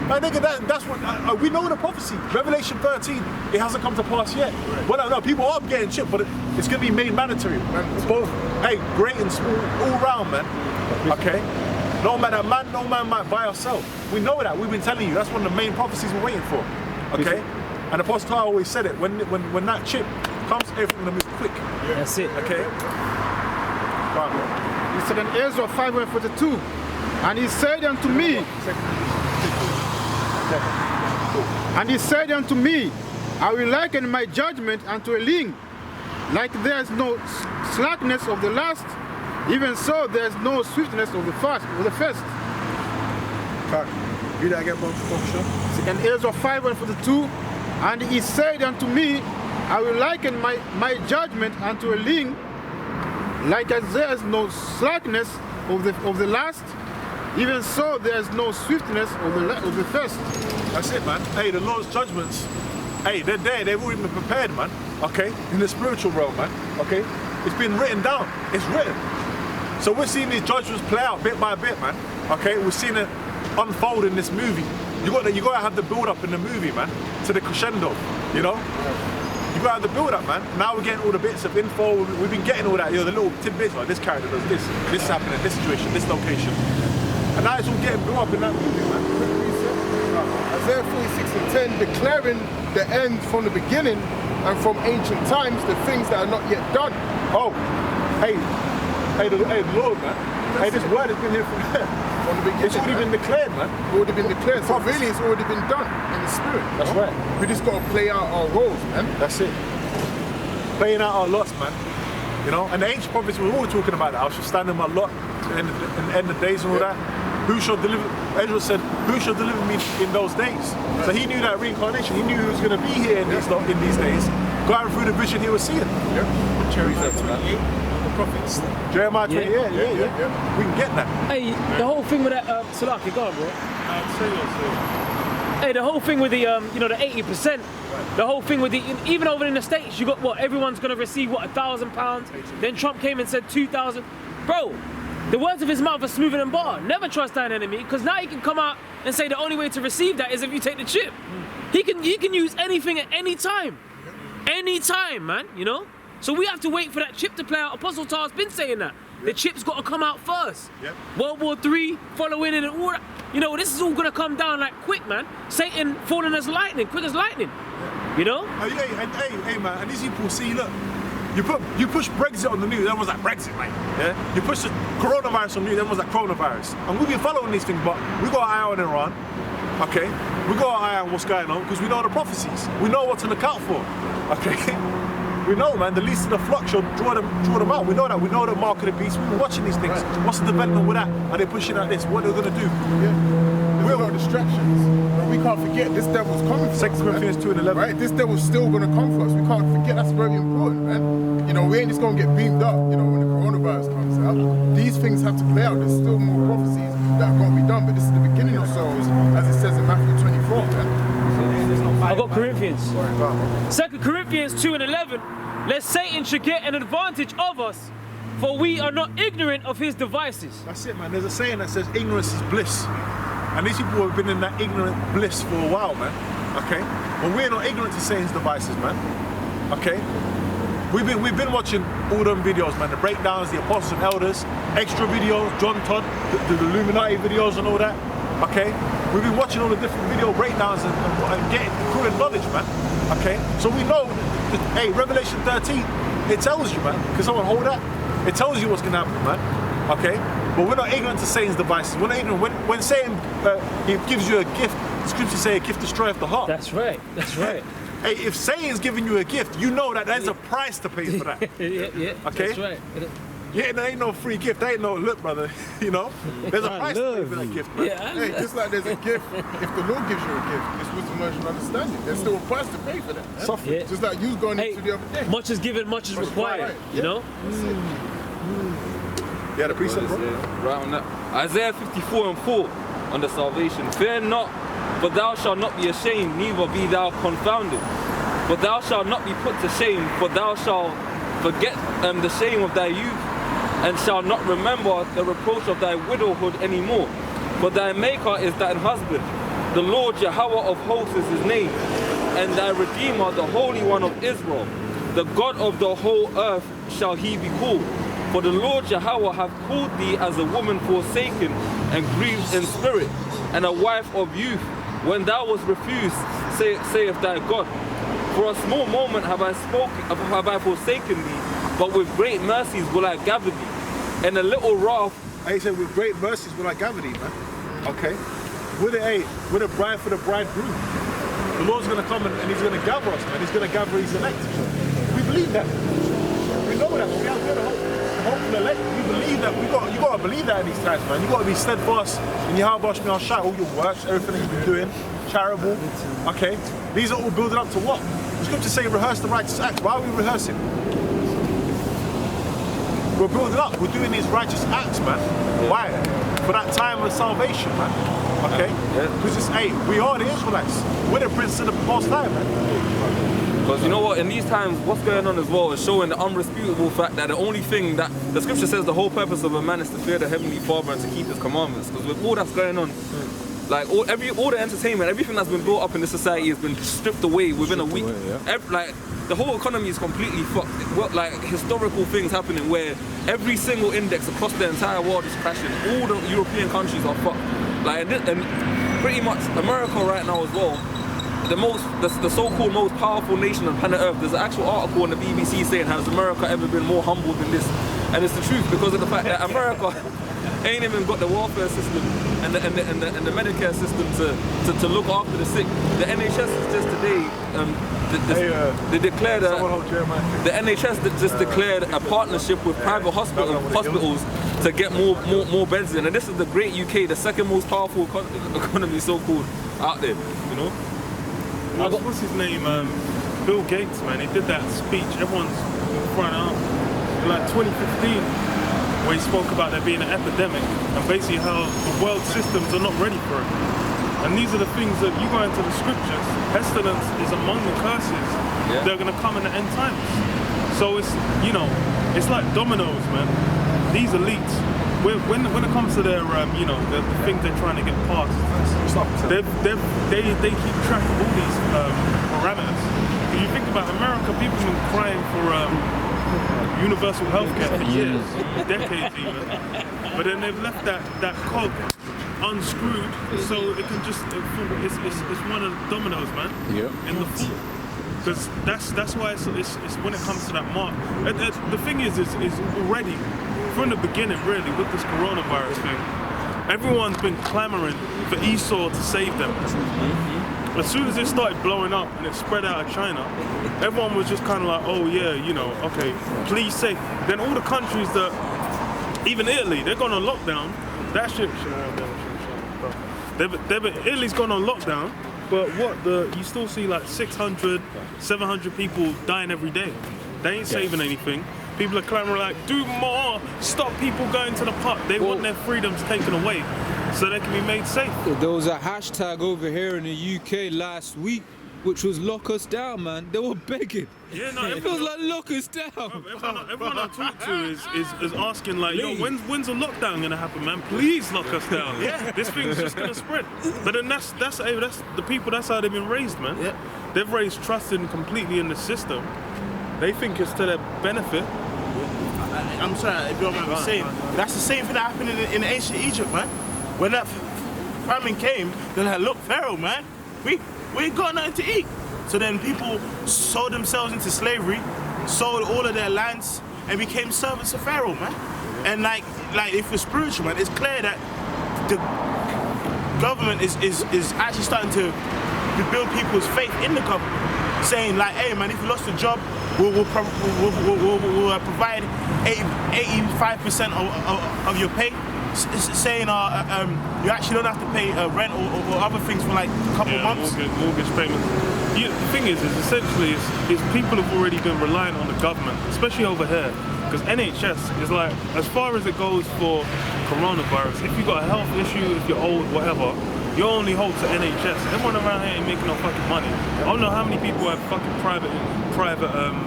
My nigga, that's what we know the prophecy. Revelation 13, it hasn't come to pass yet. Right. Well, no, people are getting chipped, but it's gonna be made mandatory. Both, hey, great and small, all round, man. Okay. No matter man, no man might buy or sell. We know that. We've been telling you. That's one of the main prophecies we're waiting for. Okay. And Apostle always said it. When that chip comes, everything gonna move quick. Yeah. That's it. Okay. He said in Ezra 5:42, and he said unto me, I will liken my judgment unto a link, like there is no slackness of the last, even so there is no swiftness of the first. Read that again, Bobsha. In Ezra 5:42, and he said unto me, I will liken my judgment unto a link, like as there is no slackness of the last, even so there is no swiftness of the first. That's it, man. Hey, the Lord's judgments, hey, they're there. They've already been prepared, man. Okay, in the spiritual realm, man. Okay, it's been written down. It's written. So we're seeing these judgments play out bit by bit, man. Okay, we're seeing it unfold in this movie. You gotta have the build up in the movie, man, to the crescendo. You know. You gotta have the build up, man. Now we're getting all the bits of info. We've been getting all that, you know, the little tidbits, like this character does this is happening, this situation, this location. And now it's all getting built up in that movie, man. Isaiah 46:10, declaring the end from the beginning and from ancient times, the things that are not yet done. Oh, hey, the Lord, man. Hey, this word has been here from the beginning. It's already been declared, man. It's already been declared. So really, it's already been done in the spirit. That's right. We just got to play out our roles, man. That's it. Playing out our lots, man. You know, and the ancient prophets were all talking about that. I shall stand in my lot in the end of days and all that. Who shall deliver? Ezra said, who shall deliver me in those days? So he knew that reincarnation. He knew he was going to be here in these days, going through the vision he was seeing. Cherries up to that. Prophets. Jeremiah 20, yeah. We can get that. Hey, the whole thing with that, Salaki, go on, bro. Hey, the whole thing with the, the 80%, the whole thing with the, even over in the States, you got what, everyone's gonna receive what, £1,000? Then Trump came and said 2,000. Bro, the words of his mouth are smoother than butter. Never trust thine enemy, because now he can come out and say the only way to receive that is if you take the chip. He can use anything at any time. Any time, man, you know? So we have to wait for that chip to play out. Apostle Tar's been saying that. The chip's got to come out first. World War III, following and all that. You know, this is all going to come down like quick, man. Satan falling as lightning, quick as lightning. You know? Hey, man, and these people see, look, you push Brexit on the news, everyone's like, Brexit, mate. Yeah? You push the coronavirus on the news, everyone's like, coronavirus. And we've been following these things, but we got our eye on Iran, okay? We got our eye on what's going on, because we know the prophecies. We know what to look out for, okay? We know, man, the least of the flock shall draw them out. We know that. We know the mark of the beast. We've been watching these things. What's the development with that? Are they pushing out this? What are they going to do? We're got distractions. But we can't forget this devil's coming for us. 2 Corinthians 2:11. Right? This devil's still going to come for us. We can't forget that's very important, man. You know, we ain't just going to get beamed up, you know, when the coronavirus comes out. These things have to play out. There's still more prophecies that have got to be done. But this is the beginning of sorrows, as it says in Matthew 24, man. I got Corinthians. 2 Corinthians 2:11. Lest Satan should get an advantage of us, for we are not ignorant of his devices. That's it, man. There's a saying that says ignorance is bliss. And these people have been in that ignorant bliss for a while, man. Okay? Well, we're not ignorant to Satan's devices, man. Okay? We've been watching all them videos, man. The breakdowns, the apostles and elders, extra videos, John Todd, the Illuminati videos and all that. Okay? We've been watching all the different video breakdowns and getting accruing knowledge, man. Okay? So we know, hey, Revelation 13, it tells you, man. Can someone hold that? It tells you what's going to happen, man. Okay? But we're not ignorant to Satan's devices. We're not ignorant. When Satan he gives you a gift, the scriptures say a gift destroyeth the heart. That's right. That's right. Hey, if Satan's giving you a gift, you know that there's a price to pay for that. Yeah. Okay? That's right. Yeah, there ain't no free gift. There ain't no, look, brother, you know? There's a price to pay for that gift, man. Hey, just like there's a gift, if the Lord gives you a gift, it's wisdom, knowledge, and understanding. There's still a price to pay for that. Suffering. Just like you going into the other day. Much is given, much is required, you know? Yeah, the precept, bro. Right on that. Isaiah 54:4 on the salvation. Fear not, for thou shalt not be ashamed, neither be thou confounded. For thou shalt not be put to shame, for thou shalt forget the shame of thy youth, and shalt not remember the reproach of thy widowhood any more. For thy maker is thine husband, The Lord Yahweh of hosts is his name, and thy Redeemer, the Holy One of Israel. The God of the whole earth shall he be called. For the Lord Yahweh hath called thee as a woman forsaken and grieved in spirit, and a wife of youth, when thou wast refused, saith thy God. For a small moment have I forsaken thee, but with great mercies will I gather thee. And a little wrath. I said, with great mercies will I gather thee, man. Okay? We're the bride for the bridegroom. The Lord's gonna come and he's gonna gather us, man. He's gonna gather his elect. We believe that. We know that. We have the hope for the elect. We believe that. You gotta believe that in these times, man. You gotta be steadfast in your Yahweh Shmi Shai, all your works, everything that you've been doing, charitable. Okay? These are all building up to what? The scriptures say rehearse the righteous acts. Why are we rehearsing? We're building up. We're doing these righteous acts, man. Yeah. Why? For that time of salvation, man. Okay? Because it's, hey, we are the Israelites. We're the prince of the Most High, man. Because you know what, in these times, what's going on as well is showing the undisputable fact that the only thing that the scripture says the whole purpose of a man is to fear the Heavenly Father and to keep his commandments. Because with all that's going on, like all the entertainment, everything that's been built up in this society has been stripped away within a week. Like the whole economy is completely fucked. Like historical things happening where every single index across the entire world is crashing. All the European countries are fucked. Like and pretty much America right now as well. The so-called most powerful nation on planet Earth. There's an actual article on the BBC saying, has America ever been more humble than this? And it's the truth because of the fact that America ain't even got the welfare system and the Medicare system to look after the sick. The NHS is just today, they declared the NHS just declared a partnership with private hospitals to get more beds in. And this is the great UK, the second most powerful economy so-called out there, you know? What's his name? Bill Gates, man. He did that speech. Everyone's front up in like 2015, where he spoke about there being an epidemic and basically how the world systems are not ready for it. And these are the things that you go into the scriptures. Pestilence is among the curses. Yeah. They're gonna come in the end times. So it's, you know, it's like dominoes, man. These elites, when it comes to their, you know, the things they're trying to get past, they keep track of all these parameters. If you think about America, people have been crying for universal healthcare for years, decades even. But then they've left that cog unscrewed, so it can just it's one of the dominoes, man. Yeah. In the fall. Because that's why it's when it comes to that mark. The thing is already from the beginning, really, with this coronavirus thing, everyone's been clamoring for Esau to save them. As soon as it started blowing up and it spread out of China, everyone was just kind of like, oh yeah, you know, okay, please save. Then all the countries that, even Italy, they're going on lockdown. That shit, Italy's gone on lockdown, but you still see like 600, 700 people dying every day. They ain't saving anything. People are clamoring like, do more, stop people going to the pub. They want their freedoms taken away so they can be made safe. There was a hashtag over here in the UK last week, which was lock us down, man. They were begging. Yeah, no, it was like, lock us down. Everyone I talk to is asking like, yo, when's the lockdown gonna happen, man? Please lock us down. Yeah. This thing's just gonna spread. But then that's the people, that's how they've been raised, man. Yeah. They've raised trust completely in the system. They think it's to their benefit. I'm sorry if you don't mind me saying, that's the same thing that happened in ancient Egypt, man. When that famine came, they're like, look, Pharaoh, man, we ain't got nothing to eat. So then people sold themselves into slavery, sold all of their lands, and became servants of Pharaoh, man. And like if you're spiritual, man, it's clear that the government is actually starting to build people's faith in the government, saying like, hey, man, if you lost a job, we'll provide 85% of your pay. Saying you actually don't have to pay rent or other things for like a couple months. Mortgage payments. The thing is essentially people have already been relying on the government, especially over here, because NHS is like, as far as it goes for coronavirus, if you've got a health issue, if you're old, whatever, you only hope to NHS. Everyone around here ain't making no fucking money. I don't know how many people have fucking private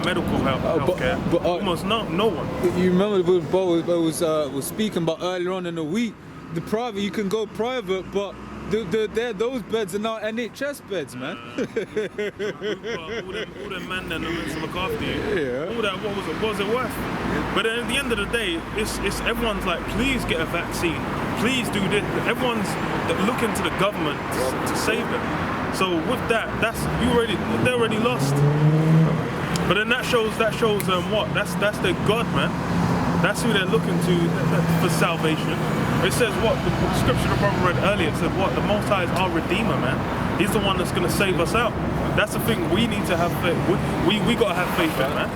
medical healthcare. But almost no one. You remember when Bo was speaking about earlier on in the week, the private, you can go private, but those beds are now NHS beds, man. All them men then to look after you. Yeah. All that, what was it worth? But then at the end of the day, it's everyone's like, please get a vaccine. Please do this. Everyone's looking to the government to save them. So with that, they're already lost. But then that shows what? That's their God, man. That's who they're looking to for salvation. It says what? The scripture the brother read earlier, it said what? The Most High is our Redeemer, man. He's the one that's going to save us out. That's the thing we need to have faith. We got to have faith in, man.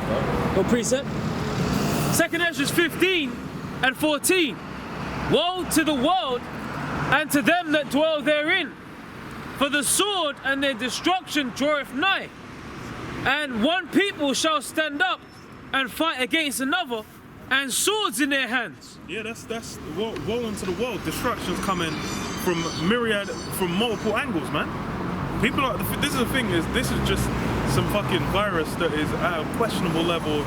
What precept? 2nd Ezra 15 and 14. Woe to the world and to them that dwell therein. For the sword and their destruction draweth nigh. And one people shall stand up and fight against another, and swords in their hands. Yeah, that's woe unto the world. Destruction's coming from multiple angles, man. People are. This is the thing. This is just some fucking virus that is at a questionable level.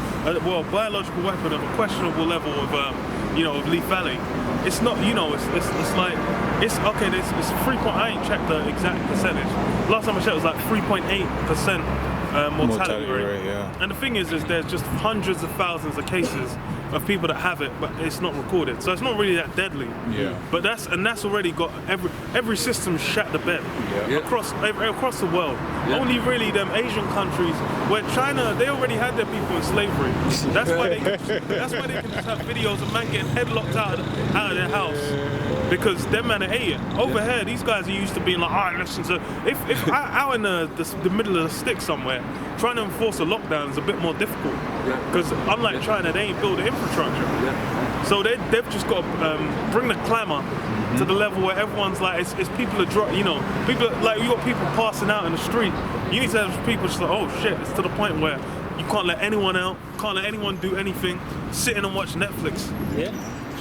Biological weapon of a questionable level of of lethality. It's not. It's like it's okay. It's 3. I ain't checked the exact percentage. Last time I checked, it was like 3.8%. Mortality rate. Yeah. And the thing is there's just hundreds of thousands of cases of people that have it, but it's not recorded. So it's not really that deadly. Yeah. But that's already got every system shat the bed across the world. Yeah. Only really them Asian countries where China, they already had their people in slavery. That's why they can just have videos of man getting headlocked out of their house. Because them man are it. Over here, these guys are used to being like, listen, so if out in the middle of the sticks somewhere, trying to enforce a lockdown is a bit more difficult. Because unlike China, they ain't built the infrastructure. So they've just got to bring the clamour to the level where everyone's like, it's people are people like you got people passing out in the street. You need to have people just like, oh shit, it's to the point where you can't let anyone out, can't let anyone do anything, sitting and watch Netflix. Yeah.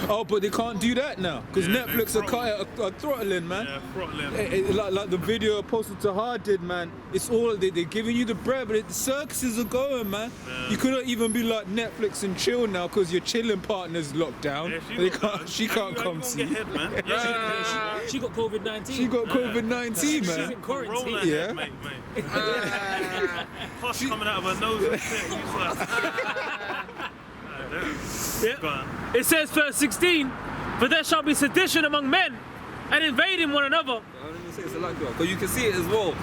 Oh, but they can't do that now because Netflix are throttling, man. Yeah, throttling. Like the video I posted to Hard did, man. It's all they're giving you the bread, but the circuses are going, man. Yeah. You couldn't even be like Netflix and chill now because your chilling partner's locked down. Yeah, she can't come see. Get hit, man. She got COVID-19. She got COVID-19, She's man. in quarantine. Yeah. Mate. Pus coming out of her nose and shit. He's like, go on. It says verse 16, for there shall be sedition among men and invading one another. Because you can see it as well.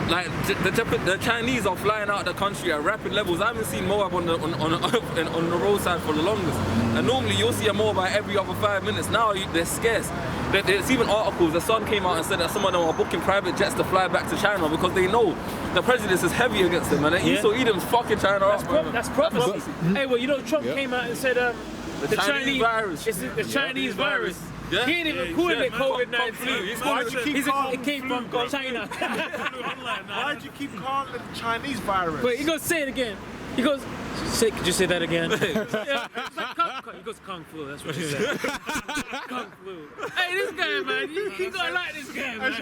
Like the Chinese are flying out of the country at rapid levels. I haven't seen Moab on the roadside for the longest. And normally you'll see a Moab every other 5 minutes. Now they're scarce. There's even articles. The Sun came out and said that some of them are booking private jets to fly back to China because they know the prejudice is heavy against them. And Esau Edom's fucking China up. That's prophecy. Hey, well, Trump came out and said the Chinese virus. It's the Chinese virus. Yeah. He ain't even calling it COVID-19. Why'd you keep calling It came from China. Why'd you keep calling it the Chinese virus? Wait, he goes, say it again. He goes, could you say that again? He goes, Kung Flu, that's what he said. Kung Flu. Hey, this guy, man, you gotta like this guy, man.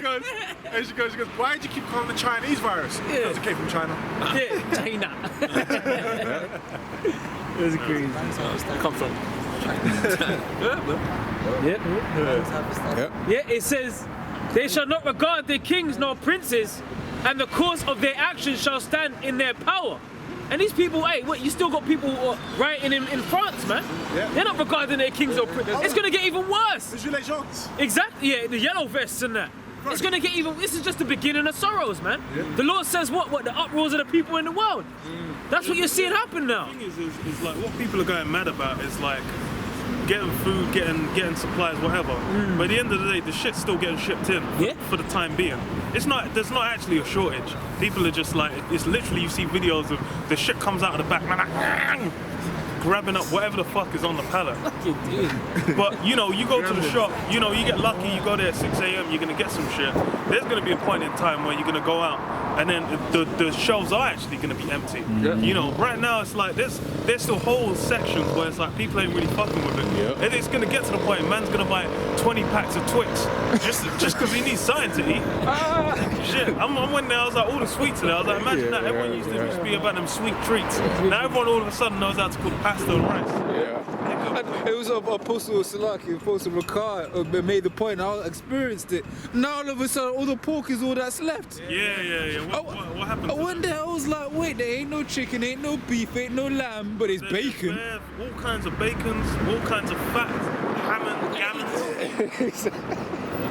And she goes, why'd you keep calling it the Chinese virus? Because it came from China. Yeah, China. That's crazy. Come from. Yeah, it says, they shall not regard their kings nor princes, and the course of their actions shall stand in their power. And these people, hey, what, you still got people rioting in France, man? Yeah. They're not regarding their kings or princes. It's gonna get even worse. The Gilets jaunes. Exactly, yeah, the yellow vests and that. It's gonna get even, this is just the beginning of sorrows, man. Yeah. The Lord says what the uproars of the people in the world. That's what you're seeing happen now. The thing is like what people are going mad about is like getting food, getting supplies, whatever. But at the end of the day, the shit's still getting shipped in for the time being. There's not actually a shortage. People are just like, it's literally, you see videos of the shit comes out of the back, man, like, grabbing up whatever the fuck is on the pallet. But you go to the shop, you get lucky, you go there at 6 a.m, you're gonna get some shit. There's gonna be a point in time where you're gonna go out and then the shelves are actually gonna be empty. Right now it's like there's still whole sections where it's like people ain't really fucking with it. And it's gonna get to the point man's gonna buy 20 packs of Twix just because he needs something to eat. Shit. shit. I went there, I was like, all the sweets in there. I was like, imagine that. Everyone used to be about them sweet treats. Now everyone all of a sudden knows how to cook pasta and rice. And it was Apostle Salaki, Apostle Rakai made the point. I experienced it. Now all of a sudden, all the pork is all that's left. Yeah. What happened? I went there, I was like, wait, there ain't no chicken, ain't no beef, ain't no lamb, but it's bacon. All kinds of bacons, all kinds of fat, gammons.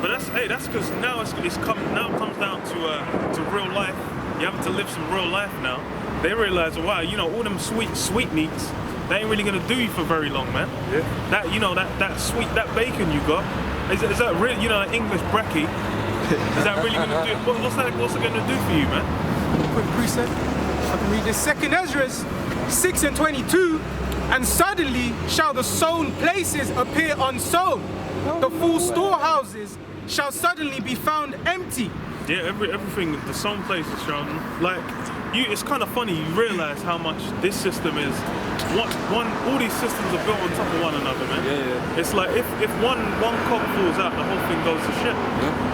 But that's because now it comes down to real life. You have to live some real life now. They realize, wow, you know, all them sweet meats, they ain't really gonna do you for very long, man. Yeah. That, you know, that bacon you got, is that really, you know, that English brekkie? Is that really gonna do? What's it gonna do for you, man? Quick precept. I can read this. 2nd Esdras 6:22. And suddenly shall the sown places appear unsown. The full storehouses shall suddenly be found empty. Yeah, everything, the sown places shown. Like, it's kind of funny, you realise how much this system is. All these systems are built on top of one another, man. Yeah. It's like, if one cog falls out, the whole thing goes to shit.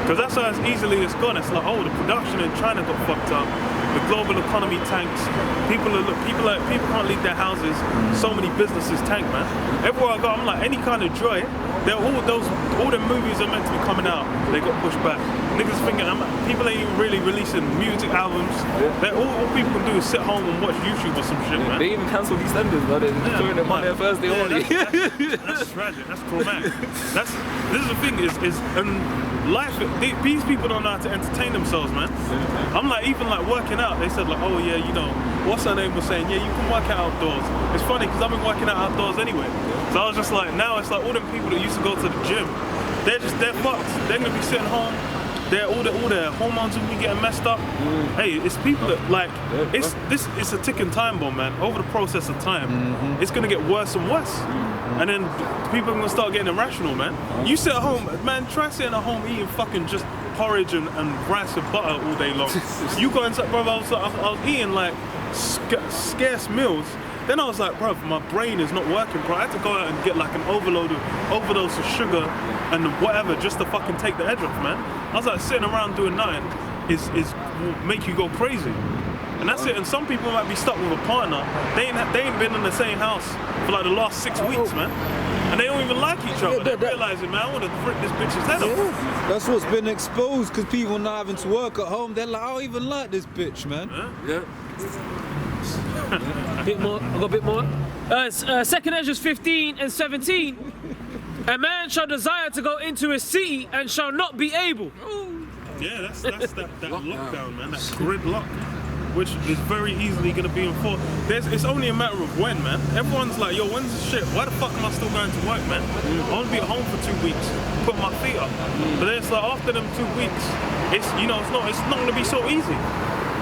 Because that's how as easily it's gone. It's like, oh, the production in China got fucked up. The global economy tanks. People can't leave their houses. So many businesses tank, man. Everywhere I go, I'm like, any kind of joy. All the movies are meant to be coming out. They got pushed back. Niggas thinking, people ain't even really releasing music albums. All people can do is sit home and watch YouTube or some shit, man. They even cancelled EastEnders, but they're doing it Monday and Thursday only. That's tragic. That's traumatic. This is the thing is life. These people don't know how to entertain themselves, man. I'm like, even like working out. They said like, oh yeah, you know, what's her name was saying, yeah, you can work out outdoors. It's funny because I've been working out outdoors anyway. So I was just like, now it's like all them people that used to go to the gym, they're fucked. They're gonna be sitting home. All their hormones will be getting messed up. Hey, it's people that like it's a ticking time bomb, man. Over the process of time, it's gonna get worse and worse. And then people are gonna start getting irrational, man. You sit at home, man, try sitting at home eating fucking just porridge and rice and butter all day long. You go inside, bro, I was eating like scarce meals. Then I was like, bro, my brain is not working, bro. I had to go out and get like an overdose of sugar and whatever just to fucking take the edge off, man. I was like, sitting around doing nothing is make you go crazy. And that's it. And some people might be stuck with a partner. They ain't been in the same house for like the last 6 weeks, man. And they don't even like each other. They realize it, man. I want to frick this bitch's head off. That's what's been exposed because people not having to work at home. They're like, I don't even like this bitch, man. Yeah. A bit more. I've got a bit more. 2nd Esdras 15 and 17. A man shall desire to go into a city and shall not be able. Yeah, that's that lockdown, man. That gridlock, which is very easily going to be enforced. It's only a matter of when, man. Everyone's like, yo, when's the shit? Why the fuck am I still going to work, man? I want to be at home for 2 weeks, put my feet up. But then it's like after them 2 weeks, it's not going to be so easy.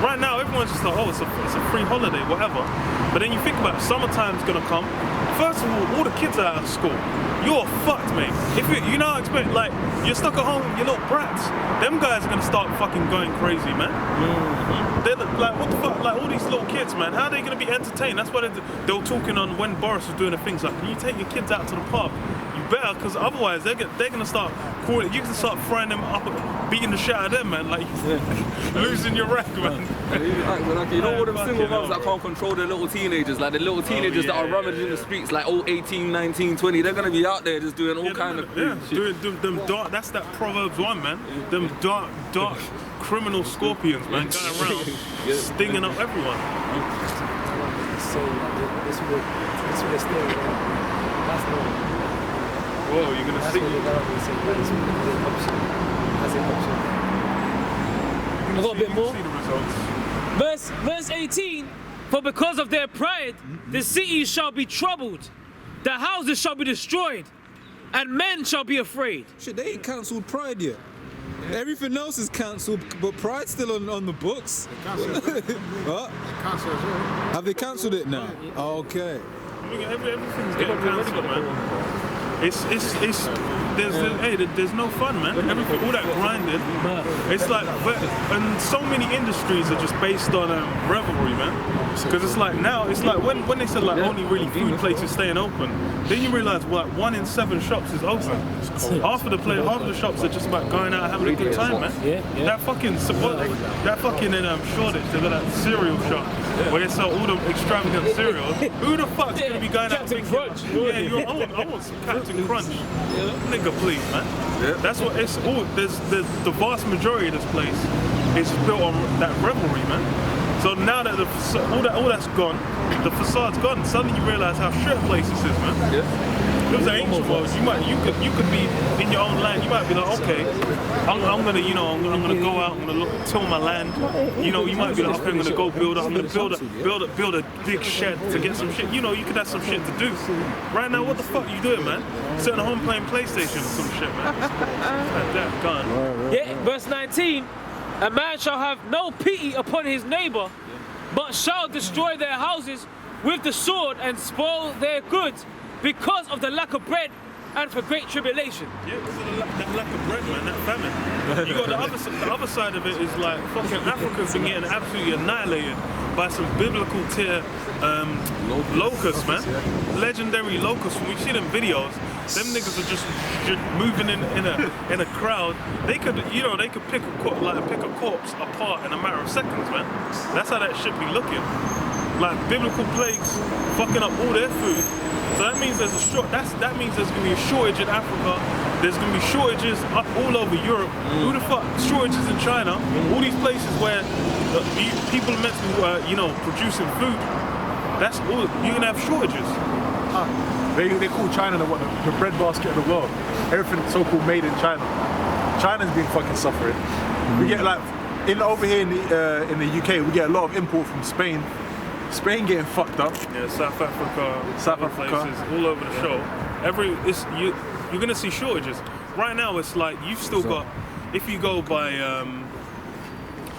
Right now, everyone's just like, oh, it's a free holiday, whatever. But then you think about it, summertime's gonna come. First of all the kids are out of school. You're fucked, mate. If you know, expect like you're stuck at home, you little brats. Them guys are gonna start fucking going crazy, man. They're like, what the fuck? Like all these little kids, man. How are they gonna be entertained? That's why they were talking on when Boris was doing the things like, can you take your kids out to the park? You better, because otherwise they're gonna start calling. You can start frying them up, beating the shit out of them, man. Like losing your rag, man. You know all them single moms that can't control their little teenagers, like the little teenagers that are rummaging in the streets, like all 18, 19, 20. They're gonna be out there just doing all kind of shit. Doing them dark. That's that Proverbs 1, man. Them dark criminal scorpions, man, going around stinging up everyone. So this would stay, man. That's no. Whoa, you're gonna see. I've got a bit more. Verse 18. For because of their pride, the cities shall be troubled, the houses shall be destroyed, and men shall be afraid. Shit, they ain't cancelled Pride yet. Everything else is cancelled, but Pride's still on the books. What? Have they cancelled it now? Okay. Everything's getting cancelled, man. It's there's no fun, man. Everything, all that grinding. It's like, and so many industries are just based on revelry, man. Because it's like now, it's like when they said like only really food places staying open, then you realise like 1 in 7 shops is open. Half of the shops are just about going out and having a good time, man. That fucking Shoreditch, they've got that cereal shop where they sell all the extravagant cereals. Who the fuck's gonna be going out Captain thinking, Crunch. I want some Captain Crunch. Nigga, please, man. That's what it's all. There's the vast majority of this place is built on that revelry, man. So now that all that's gone, the facade's gone. Suddenly you realise how shit places is, man. It was an ancient world. You could be in your own land. You might be like, okay, I'm gonna go out. I'm gonna till my land. You know, you might be like, okay, I'm gonna go build a big shed to get some shit. You know, you could have some shit to do. Right now, what the fuck are you doing, man? Sitting at home playing PlayStation or some shit, man. Like that, gone. Yeah, verse 19. A man shall have no pity upon his neighbor, but shall destroy their houses with the sword and spoil their goods because of the lack of bread and for great tribulation. Yeah, because of that lack of bread, man, that famine. You got the other side of it is like fucking Africans been getting absolutely annihilated by some biblical tier locusts, man. Legendary locusts. When we see them videos, them niggas are just moving in a crowd. They could pick a corpse apart in a matter of seconds, man. That's how that shit be looking. Like biblical plagues fucking up all their food. So that means that means there's gonna be a shortage in Africa. There's gonna be shortages up all over Europe. Who the fuck? Shortages in China. All these places where people are meant to be, producing food. That's all. You're gonna have shortages. They call China the bread basket of the world. Everything so-called made in China. China's been fucking suffering. We get like over here in the UK, we get a lot of import from Spain. Spain getting fucked up. Yeah, South Africa places all over the show. You're gonna see shortages. Right now, it's like you've still got. If you go by,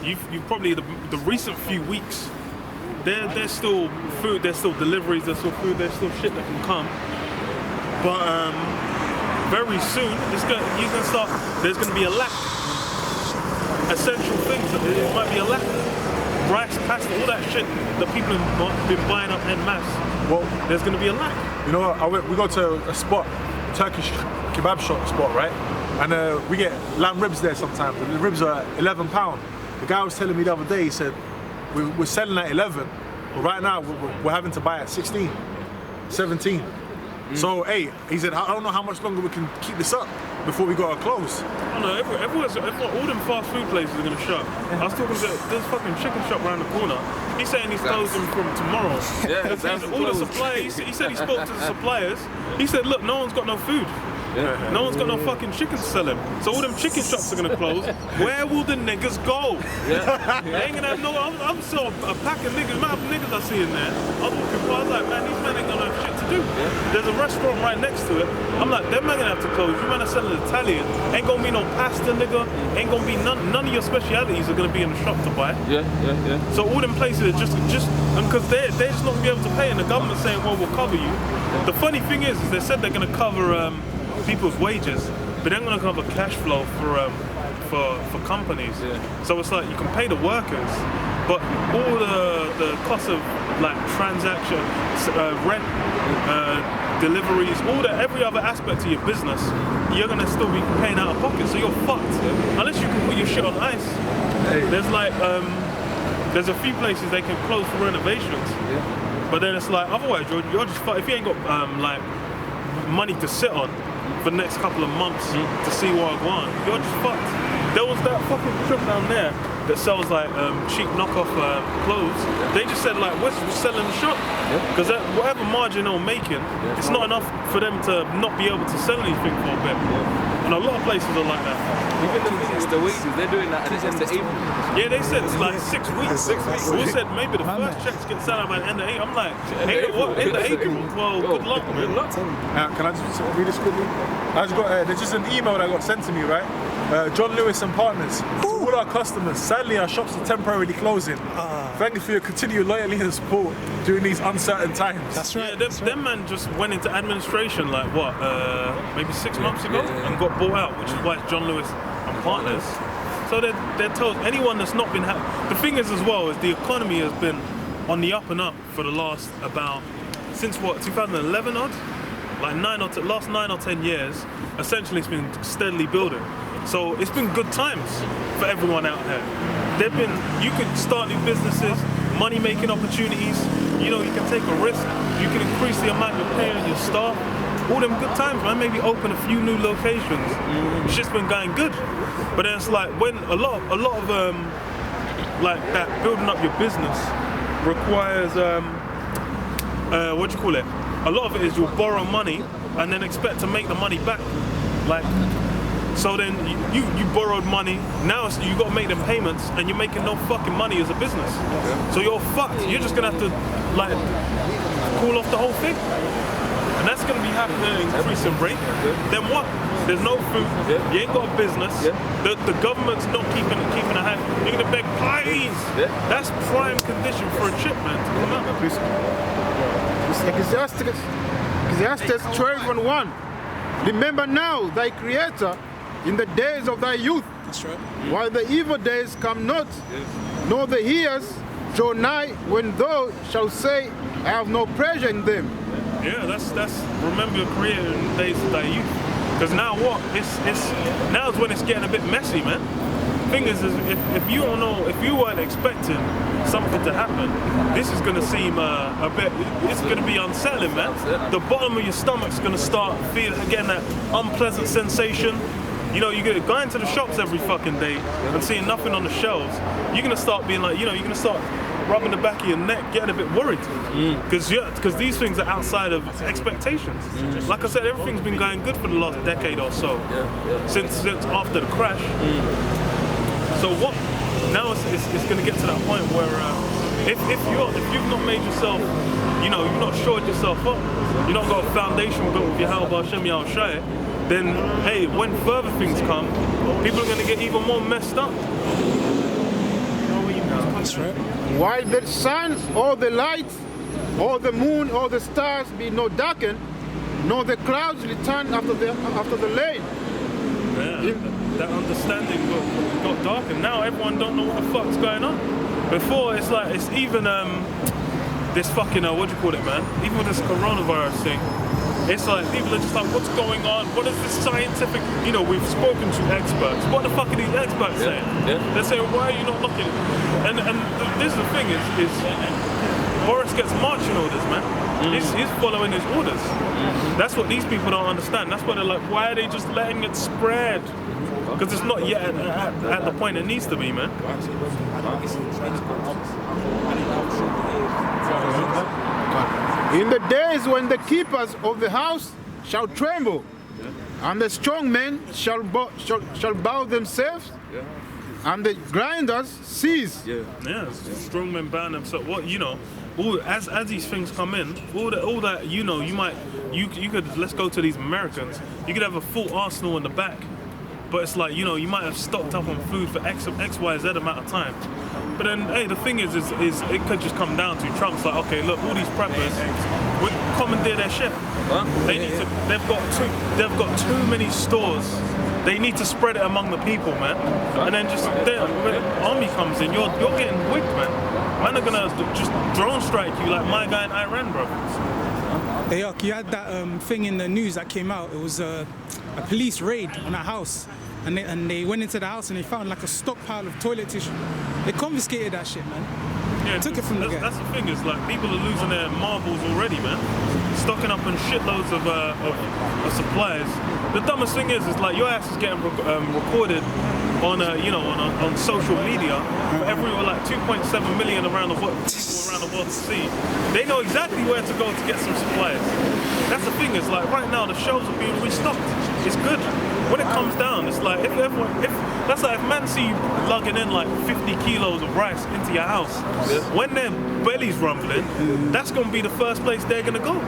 you've probably the recent few weeks. There's still food. There's still deliveries. There's still food. There's still shit that can come. But very soon, you can start. There's gonna be a lack. Essential things. It might be a lack. Rice, pasta, all that shit that people have been buying up en masse. Well, there's going to be a lack. You know what? We go to a spot, Turkish kebab spot, right? And we get lamb ribs there sometimes. And the ribs are £11. The guy was telling me the other day, he said, we're selling at 11, but right now we're having to buy at 16, 17. So, hey, he said, I don't know how much longer we can keep this up before we got to close. I know, all them fast food places are going to shut. I was talking to this fucking chicken shop around the corner. He's saying he's closing from tomorrow. Yeah, all the suppliers, he said he spoke to the suppliers. He said, look, no one's got no food. No one's got no fucking chicken to sell him. So all them chicken shops are gonna close. Where will the niggas go? They ain't gonna have no. I'm so a pack of niggas. Amount of niggas I see in there. I was walking past, I was like, man, these men ain't gonna have shit to do. There's a restaurant right next to it. I'm like, them man gonna have to close. You man are selling Italian. Ain't gonna be no pasta, nigga. Ain't gonna be none of your specialities are gonna be in the shop to buy. So all them places are just because they're just not gonna be able to pay, and the government's saying, well, we'll cover you. The funny thing is they said they're gonna cover people's wages, but they're going to cover cash flow for companies. So it's like you can pay the workers, but all the costs of like transaction, rent, deliveries, every other aspect of your business, you're going to still be paying out of pocket. So you're fucked unless you can put your shit on ice. There's like there's a few places they can close for renovations, but then it's like otherwise you're just fucked if you ain't got like money to sit on for the next couple of months to see what I want. You're just fucked. There was that fucking trip down there that sells like cheap knockoff clothes. They just said like, we're selling the shop. Because whatever margin they're making, it's not enough for them to not be able to sell anything for a bit. And a lot of places are like that. Even the thing is, the wages, they're doing that at the end of April. Yeah, they said it's like 6 weeks. We said maybe the first checks get sent out by the end of April. I'm like, end of April? Well, good luck, man. Can I just read this quickly? I just got, there's just an email that got sent to me, right? John Lewis and Partners. all our customers. Sadly, our shops are temporarily closing. Thank you for your continued loyalty and support during these uncertain times. That's right. Yeah, them man just went into administration like what, maybe 6 months ago, and got bought out, which is why it's John Lewis and Partners. So they're told anyone that's not been the thing is as well is the economy has been on the up and up for the last since what 2011 odd, like last 9 or 10 years. Essentially, it's been steadily building. So it's been good times for everyone out there. You could start new businesses, money-making opportunities. You know, you can take a risk. You can increase the amount you're paying your staff. All them good times, man. Maybe open a few new locations. It's just been going good. But then it's like when a lot of like that building up your business requires what do you call it? A lot of it is you'll borrow money and then expect to make the money back. Like, so then you borrowed money, now you got to make them payments and you're making no fucking money as a business. So you're fucked. You're just going to have to like call off the whole thing. And that's going to be happening at an increasing rate. Then what? There's no food, you ain't got a business, the government's not keeping a hand. You're going to beg, please. That's prime condition for a chip, man, to come out. Ecclesiastes 12:1. Remember now thy Creator in the days of thy youth. That's right. While the evil days come not, nor the years draw nigh, when thou shalt say, I have no pleasure in them. Yeah, that's remember your Creator in the days of thy youth. Because now what? Now is when it's getting a bit messy, man. Thing is if you don't know, if you weren't expecting something to happen, this is gonna seem a bit. It's gonna be unsettling, man. The bottom of your stomach's gonna start getting that unpleasant sensation. You know, you're going to the shops every fucking day and seeing nothing on the shelves. You're gonna start being like, you know, you're gonna start rubbing the back of your neck, getting a bit worried, because these things are outside of expectations. Like I said, everything's been going good for the last decade or so, since after the crash. So what? Now it's going to get to that point where if you've not made yourself, you know, you've not shored yourself up, you've not got a foundation built with your Yahweh Hashem Yahushai, then hey, when further things come, people are going to get even more messed up. That's right. While the sun or the light or the moon or the stars be not darkened, nor the clouds return after the rain. Yeah, that understanding got darkened. Now everyone don't know what the fuck's going on. Before it's like it's even this fucking what do you call it, man? Even with this coronavirus thing, it's like people are just like, what's going on? What is this scientific? You know, we've spoken to experts. What the fuck are these experts saying? They're saying, why are you not looking? And this is the thing is Boris gets marching orders, man. He's following his orders. That's what these people don't understand. That's why they're like, why are they just letting it spread? Because it's not yet at the point it needs to be, man. In the days when the keepers of the house shall tremble, and the strong men shall bow themselves, and the grinders cease. Yeah, strong men bow themselves. What, you know, as these things come in, all that, you know, you could, let's go to these Americans. You could have a full arsenal in the back, but it's like, you know, you might have stocked up on food for X, Y, Z amount of time. But then, hey, the thing is it could just come down to Trump's like, okay, look, all these preppers, we commandeer their shit. They've got too many stores. They need to spread it among the people, man. And then when the army comes in, you're getting wigged, man. Man are gonna just drone strike you like my guy in Iran, bro. Hey, Yok, you had that thing in the news that came out. It was a police raid on a house. And they went into the house and they found like a stockpile of toilet tissue. They confiscated that shit, man. Yeah, took it from the guy. That's the thing, is like people are losing their marbles already, man. Stocking up on shitloads of supplies. The dumbest thing is like your ass is getting recorded on on social media for every like 2.7 million around the world to see. They know exactly where to go to get some supplies. That's the thing, is like right now the shelves are being restocked. It's good. When it comes down, it's like if man see you lugging in like 50 kilos of rice into your house, when their belly's rumbling, that's gonna be the first place they're gonna go.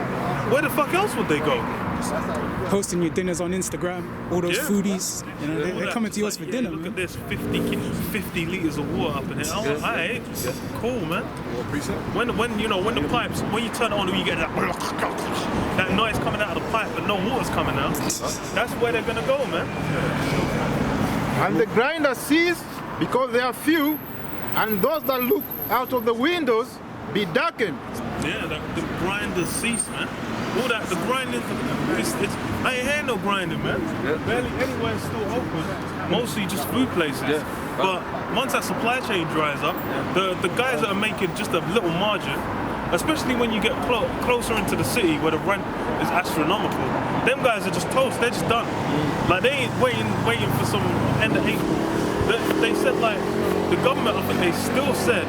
Where the fuck else would they go? Hosting your dinners on Instagram, all those Yeah. foodies, you know, All they're that. coming to yours Like, for yeah, dinner, Look man. at this, 50 liters of water up in here. Oh, alright, cool, man. When the pipes, when you turn it on, you get that noise coming out of the pipe, but no water's coming out. That's where they're gonna go, man. And the grinder sees, because they are few, and those that look out of the windows be darkened. Yeah, the grinders cease, man. All that, the grinding, I ain't hear no grinding, man. Barely anywhere's still open. Mostly just food places. But once that supply chain dries up, the guys that are making just a little margin, especially when you get closer into the city where the rent is astronomical, them guys are just toast. They're just done. Like they ain't waiting for some end of April. They said like the government, I think they still said